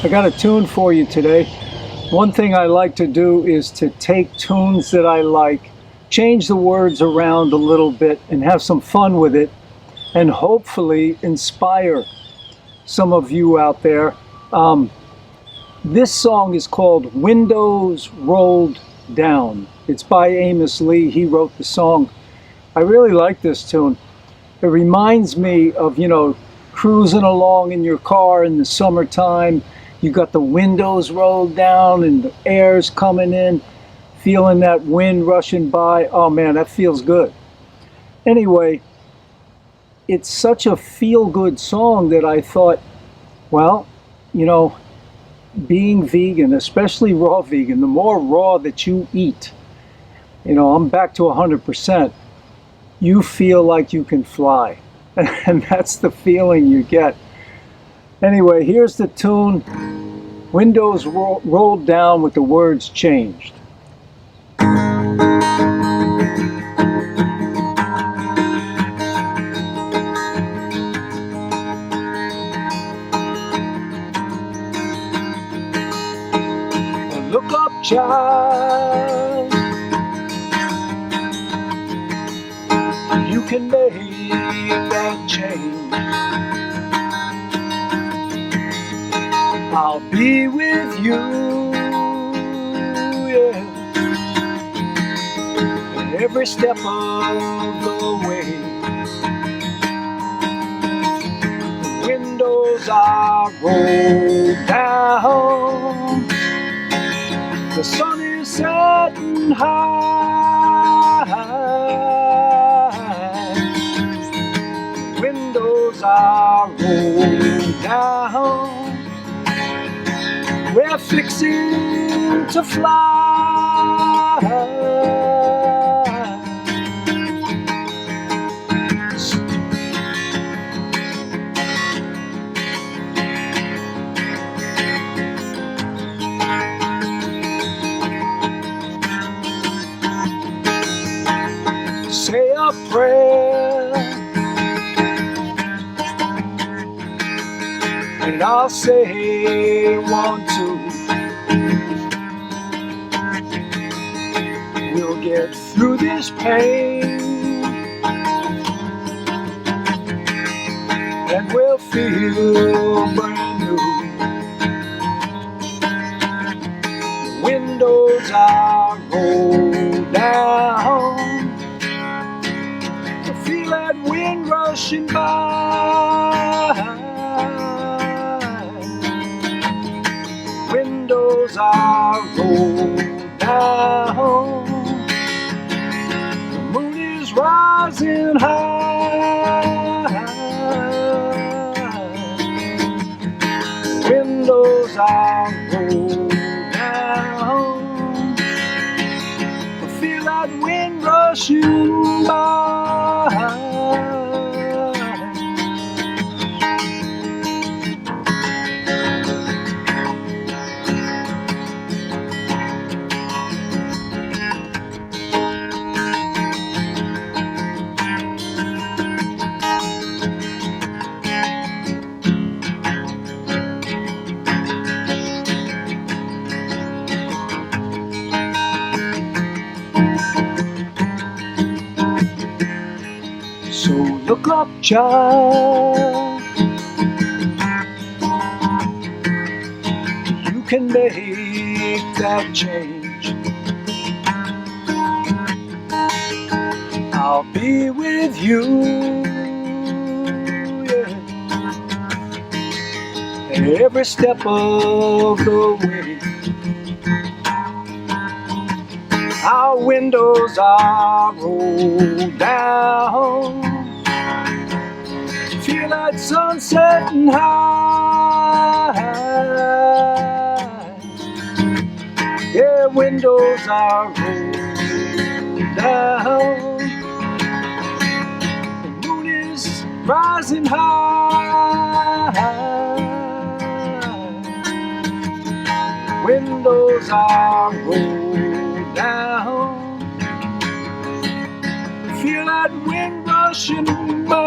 I got a tune for you today. One thing I like to do is to take tunes that I like, change the words around a little bit, and have some fun with it, and hopefully inspire some of you out there. This song is called Windows Rolled Down. It's by Amos. He wrote the song. I really like this tune. It reminds me of, cruising along in your car in the summertime. You got the windows rolled down and the air's coming in, feeling that wind rushing by. Oh man, that feels good. Anyway, it's such a feel-good song that I thought, well, being vegan, especially raw vegan, the more raw that you eat, I'm back to 100%, you feel like you can fly. And that's the feeling you get. Anyway, here's the tune, Windows Rolled Down with the words changed. Look up, child, you can make that change. I'll be with you, yeah, every step of the way. The windows are rolled down, the sun is setting high, the windows are rolled down, we're fixing to fly. Say a prayer, and I'll say one, two. We'll get through this pain, and we'll feel brand new. The windows are rolled down, I feel that wind rushing by. Windows are rolled down, the moon is rising high. Windows are rolled down, I feel that wind rushing by. So look up, child, you can make that change. I'll be with you, yeah, every step of the way. Our windows are rolled down, feel that sun setting high. Yeah, windows are rolled down, the moon is rising high. Windows are rolled down, feel that wind rushing by.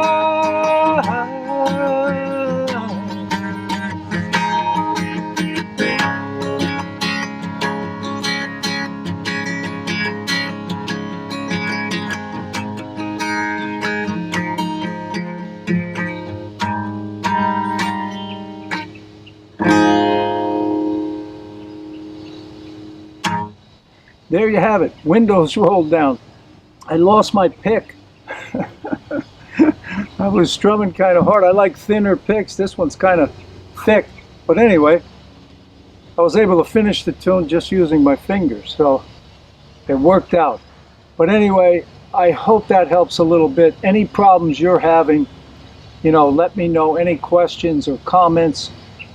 there you have it. Windows rolled down. I lost my pick. I was strumming kind of hard. I like thinner picks. This one's kind of thick. But anyway, I was able to finish the tune just using my fingers. So it worked out. But anyway, I hope that helps a little bit. Any problems you're having, you know, let me know. Any questions or comments,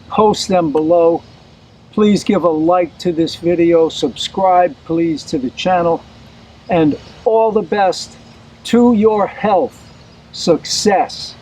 post them below. Please give a like to this video. Subscribe, please, to the channel. And all the best to your health, success,